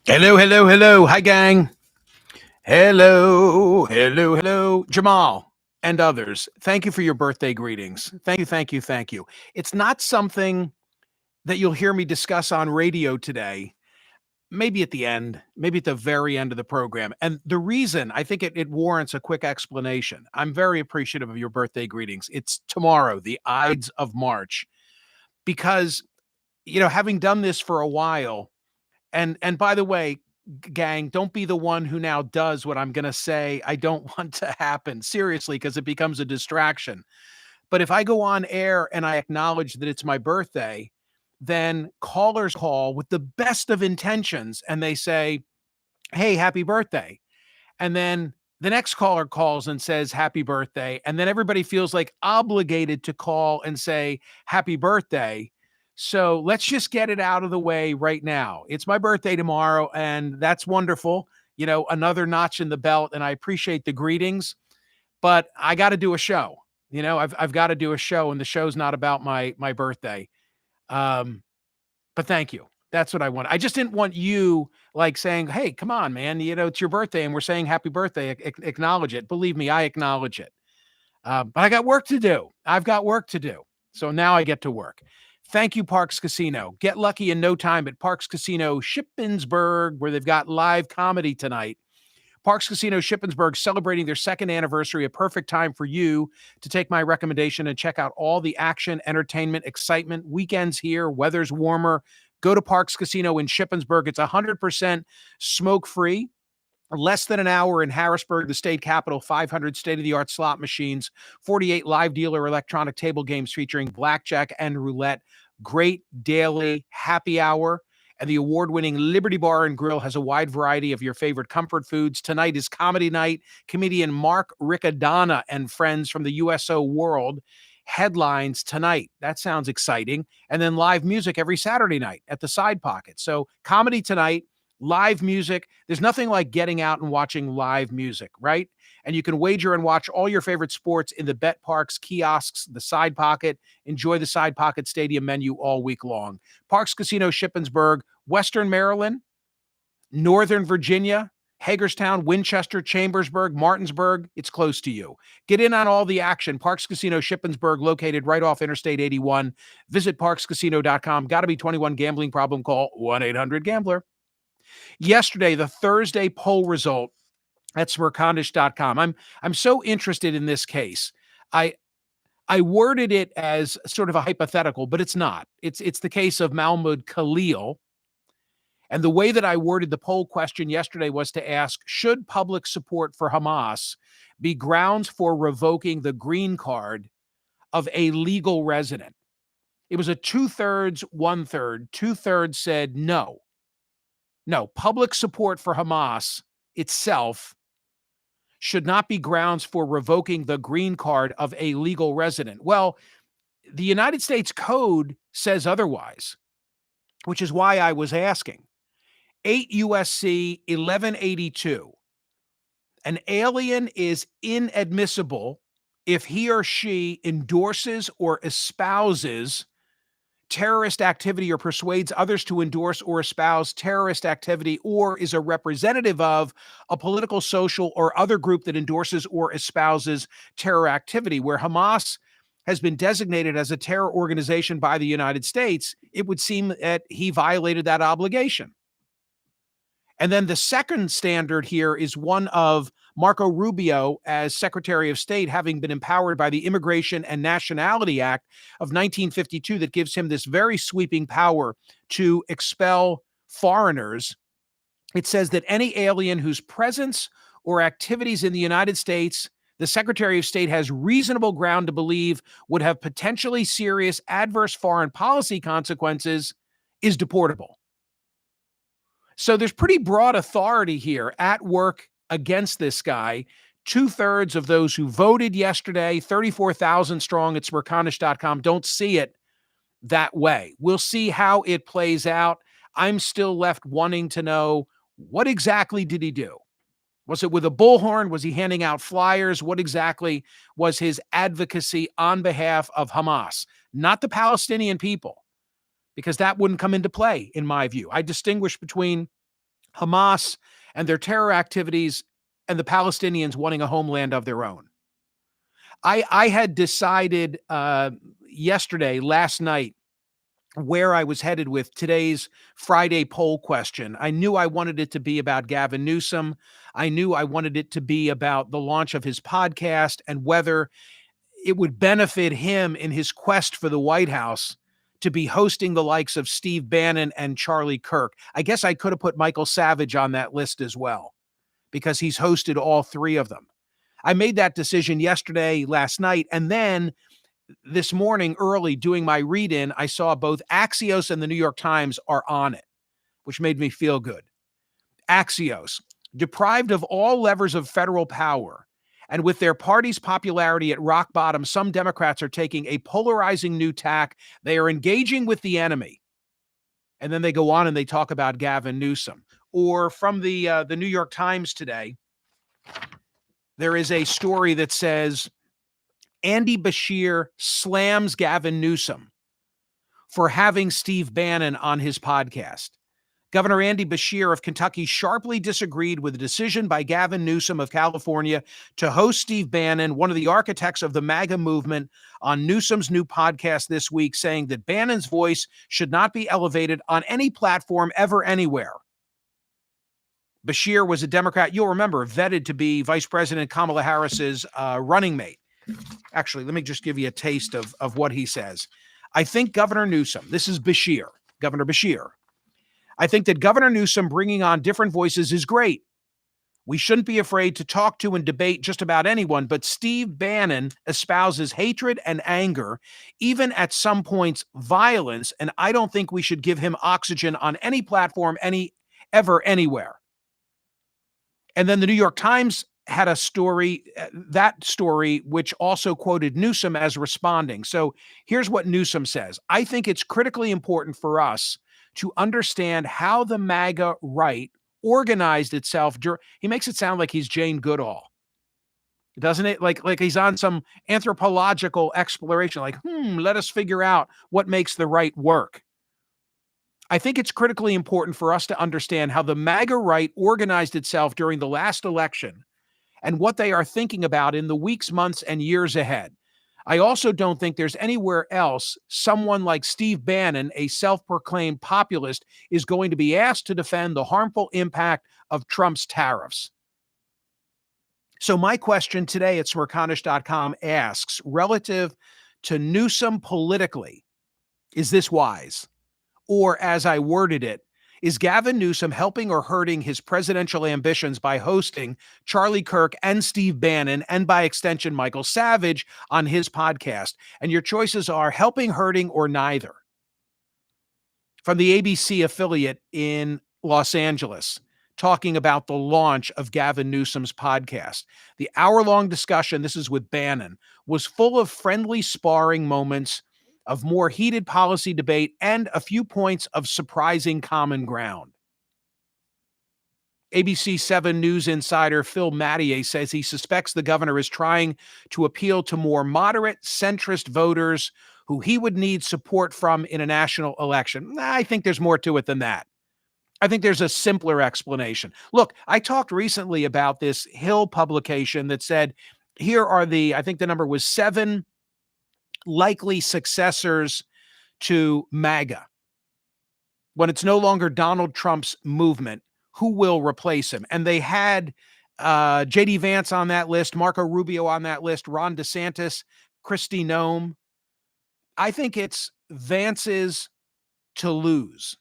Hello, hello, hello. Hi, gang. Hello, hello, hello. Jamal and others, thank you for your birthday greetings. Thank you, thank you, thank you. It's not something that you'll hear me discuss on radio today, maybe at the end, maybe at the very end of the program. And the reason I think it warrants a quick explanation. I'm very appreciative of your birthday greetings. It's tomorrow, the Ides of March, because, having done this for a while, and by the way, gang, don't be the one who now does what I'm going to say I don't want to happen. Seriously, because it becomes a distraction. But if I go on air and I acknowledge that it's my birthday, then callers call with the best of intentions and they say, "Hey, happy birthday." And then the next caller calls and says happy birthday, and then everybody feels like obligated to call and say happy birthday. So let's just get it out of the way right now. It's my birthday tomorrow, and that's wonderful. Another notch in the belt, and I appreciate the greetings, but I got to do a show. I've got to do a show, and the show's not about my birthday. Um, but thank you. That's what I want. I just didn't want you like saying, "Hey, come on, man, it's your birthday and we're saying happy birthday. Acknowledge it." Believe me, I acknowledge it. But I got work to do. I've got work to do. So now I get to work. Thank you, Parks Casino. Get lucky in no time at Parks Casino Shippensburg, where they've got live comedy tonight. Parks Casino Shippensburg celebrating their second anniversary, a perfect time for you to take my recommendation and check out all the action, entertainment, excitement. Weekends here, weather's warmer. Go to Parks Casino in Shippensburg. It's 100% smoke-free. Less than an hour in Harrisburg, the state capital, 500 state-of-the-art slot machines, 48 live dealer electronic table games featuring blackjack and roulette. Great daily happy hour. And the award-winning Liberty Bar and Grill has a wide variety of your favorite comfort foods. Tonight is comedy night. Comedian Mark Riccadonna and friends from the USO World headlines tonight. That sounds exciting. And then live music every Saturday night at the Side Pocket. So comedy tonight, live music. There's nothing like getting out and watching live music, right? And you can wager and watch all your favorite sports in the Bet Parks kiosks, the Side Pocket. Enjoy the Side Pocket Stadium menu all week long. Parks Casino Shippensburg, Western Maryland, Northern Virginia, Hagerstown, Winchester, Chambersburg, Martinsburg. It's close to you. Get in on all the action. Parks Casino Shippensburg, located right off Interstate 81. Visit parkscasino.com. Got to be 21. Gambling problem? Call 1-800-GAMBLER. Yesterday, the Thursday poll result at Smerconish.com. I'm so interested in this case. I worded it as sort of a hypothetical, but it's not. It's the case of Mahmoud Khalil. And the way that I worded the poll question yesterday was to ask, should public support for Hamas be grounds for revoking the green card of a legal resident? It was a 2/3, 1/3. 2/3 said no. No, public support for Hamas itself should not be grounds for revoking the green card of a legal resident. Well, the United States Code says otherwise, which is why I was asking. 8 USC 1182. An alien is inadmissible if he or she endorses or espouses terrorist activity or persuades others to endorse or espouse terrorist activity, or is a representative of a political, social, or other group that endorses or espouses terror activity. Where Hamas has been designated as a terror organization by the United States, it would seem that he violated that obligation. And then the second standard here is one of Marco Rubio as Secretary of State, having been empowered by the Immigration and Nationality Act of 1952 that gives him this very sweeping power to expel foreigners. It says that any alien whose presence or activities in the United States the Secretary of State has reasonable ground to believe would have potentially serious adverse foreign policy consequences is deportable. So there's pretty broad authority here at work against this guy. 2/3 of those who voted yesterday, 34,000 strong at Smerconish.com, don't see it that way. We'll see how it plays out. I'm still left wanting to know, what exactly did he do? Was it with a bullhorn? Was he handing out flyers? What exactly was his advocacy on behalf of Hamas? Not the Palestinian people, because that wouldn't come into play, in my view. I distinguish between Hamas and their terror activities, and the Palestinians wanting a homeland of their own. I had decided last night, where I was headed with today's Friday poll question. I knew I wanted it to be about Gavin Newsom. I knew I wanted it to be about the launch of his podcast and whether it would benefit him in his quest for the White House to be hosting the likes of Steve Bannon and Charlie Kirk. I guess I could have put Michael Savage on that list as well, because he's hosted all three of them. I made that decision last night, and then this morning early doing my read-in, I saw both Axios and the New York Times are on it, which made me feel good. Axios, deprived of all levers of federal power, and with their party's popularity at rock bottom, some Democrats are taking a polarizing new tack. They are engaging with the enemy. And then they go on and they talk about Gavin Newsom. Or from the New York Times today, there is a story that says, Andy Beshear slams Gavin Newsom for having Steve Bannon on his podcast. Governor Andy Beshear of Kentucky sharply disagreed with the decision by Gavin Newsom of California to host Steve Bannon, one of the architects of the MAGA movement, on Newsom's new podcast this week, saying that Bannon's voice should not be elevated on any platform ever, anywhere. Beshear was a Democrat, you'll remember, vetted to be Vice President Kamala Harris's running mate. Actually, let me just give you a taste of what he says. I think Governor Newsom, this is Beshear, Governor Beshear, I think that Governor Newsom bringing on different voices is great. We shouldn't be afraid to talk to and debate just about anyone, but Steve Bannon espouses hatred and anger, even at some points violence, and I don't think we should give him oxygen on any platform, ever, anywhere. And then the New York Times had a story, which also quoted Newsom as responding. So here's what Newsom says. I think it's critically important for us to understand how the MAGA right organized itself. He makes it sound like he's Jane Goodall, doesn't it? Like he's on some anthropological exploration, like, let us figure out what makes the right work. I think it's critically important for us to understand how the MAGA right organized itself during the last election and what they are thinking about in the weeks, months, and years ahead. I also don't think there's anywhere else someone like Steve Bannon, a self-proclaimed populist, is going to be asked to defend the harmful impact of Trump's tariffs. So my question today at Smerconish.com asks, relative to Newsom politically, is this wise? Or as I worded it, is Gavin Newsom helping or hurting his presidential ambitions by hosting Charlie Kirk and Steve Bannon, and by extension, Michael Savage, on his podcast? And your choices are helping, hurting, or neither. From the ABC affiliate in Los Angeles, talking about the launch of Gavin Newsom's podcast. The hour-long discussion, this is with Bannon, was full of friendly sparring moments, of more heated policy debate, and a few points of surprising common ground. ABC 7 News insider Phil Mattier says he suspects the governor is trying to appeal to more moderate, centrist voters who he would need support from in a national election. I think there's more to it than that. I think there's a simpler explanation. Look, I talked recently about this Hill publication that said, here are I think the number was 7 likely successors to MAGA. When it's no longer Donald Trump's movement, who will replace him? And they had J.D. Vance on that list, Marco Rubio on that list, Ron DeSantis, Kristi Noem. I think it's Vance's to lose.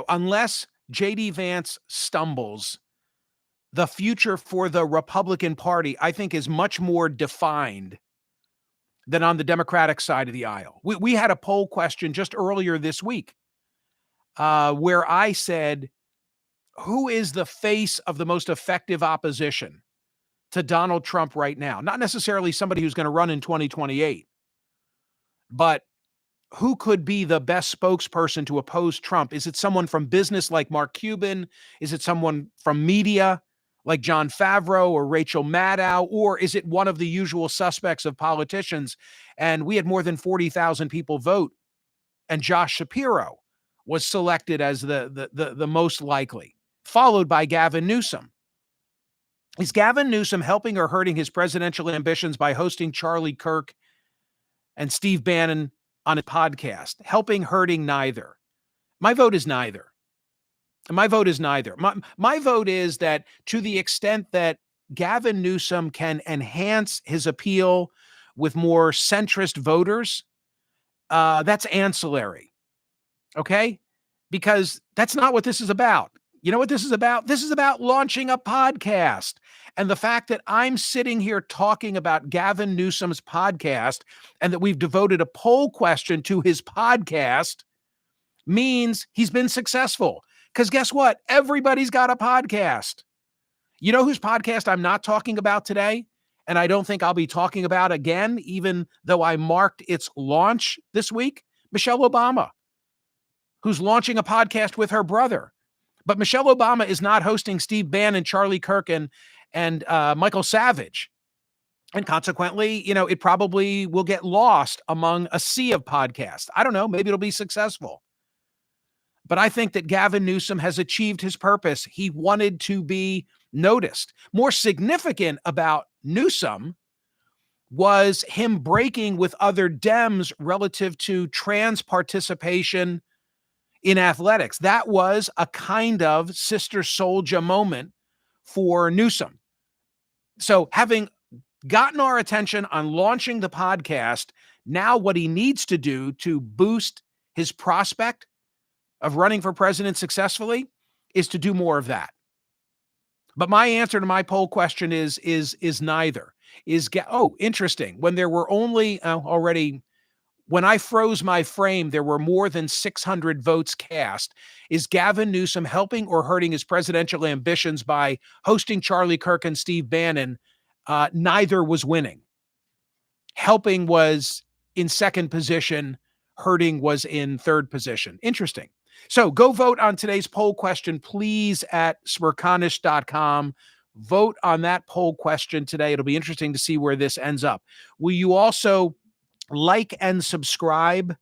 Unless J.D. Vance stumbles, the future for the Republican Party, I think, is much more defined than on the Democratic side of the aisle. We had a poll question just earlier this week where I said, who is the face of the most effective opposition to Donald Trump right now? Not necessarily somebody who's going to run in 2028, but who could be the best spokesperson to oppose Trump? Is it someone from business like Mark Cuban? Is it someone from media like Jon Favreau or Rachel Maddow? Or is it one of the usual suspects of politicians? And we had more than 40,000 people vote, and Josh Shapiro was selected as the most likely. followed by Gavin Newsom. Is Gavin Newsom helping or hurting his presidential ambitions by hosting Charlie Kirk and Steve Bannon on a podcast? Helping, hurting, neither. My vote is neither. My vote is neither. My vote is that to the extent that Gavin Newsom can enhance his appeal with more centrist voters, that's ancillary. Okay? Because that's not what this is about. You know what this is about? This is about launching a podcast. And the fact that I'm sitting here talking about Gavin Newsom's podcast and that we've devoted a poll question to his podcast means he's been successful. Because guess what? Everybody's got a podcast. You know whose podcast I'm not talking about today? And I don't think I'll be talking about again, even though I marked its launch this week? Michelle Obama, who's launching a podcast with her brother. But Michelle Obama is not hosting Steve Bannon, Charlie Kirk, and Michael Savage. And consequently, it probably will get lost among a sea of podcasts. I don't know. Maybe it'll be successful. But I think that Gavin Newsom has achieved his purpose. He wanted to be noticed. More significant about Newsom was him breaking with other Dems relative to trans participation in athletics. That was a kind of Sister Souljah moment for Newsom. So having gotten our attention on launching the podcast, now what he needs to do to boost his prospect of running for president successfully is to do more of that. But my answer to my poll question is neither. Interesting. When there were only already, when I froze my frame, there were more than 600 votes cast. Is Gavin Newsom helping or hurting his presidential ambitions by hosting Charlie Kirk and Steve Bannon? Neither was winning. Helping was in second position. Hurting was in third position. Interesting. So go vote on today's poll question, please, at Smerconish.com. Vote on that poll question today. It'll be interesting to see where this ends up. Will you also like and subscribe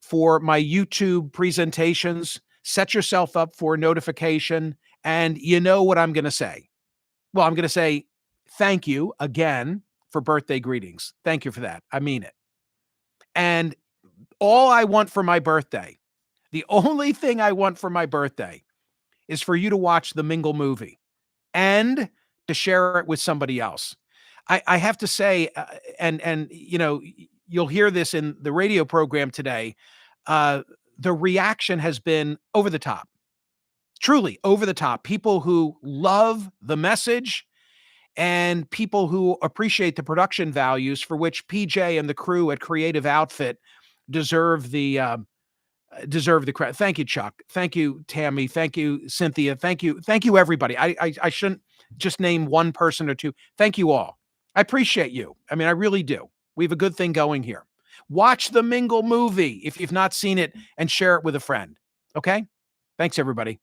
for my YouTube presentations? Set yourself up for notification. And you know what I'm going to say? Well, I'm going to say thank you again for birthday greetings. Thank you for that. I mean it. And all I want for my birthday, the only thing I want for my birthday is for you to watch the Mingle movie and to share it with somebody else. I have to say, and you'll hear this in the radio program today, the reaction has been over the top, truly over the top. People who love the message and people who appreciate the production values for which PJ and the crew at Creative Outfit deserve the credit. Thank you, Chuck. Thank you, Tammy. Thank you, Cynthia. Thank you, everybody. I shouldn't just name one person or two. Thank you all. I appreciate you. I mean, I really do. We have a good thing going here. Watch the Mingle movie if you've not seen it and share it with a friend. Okay? Thanks, everybody.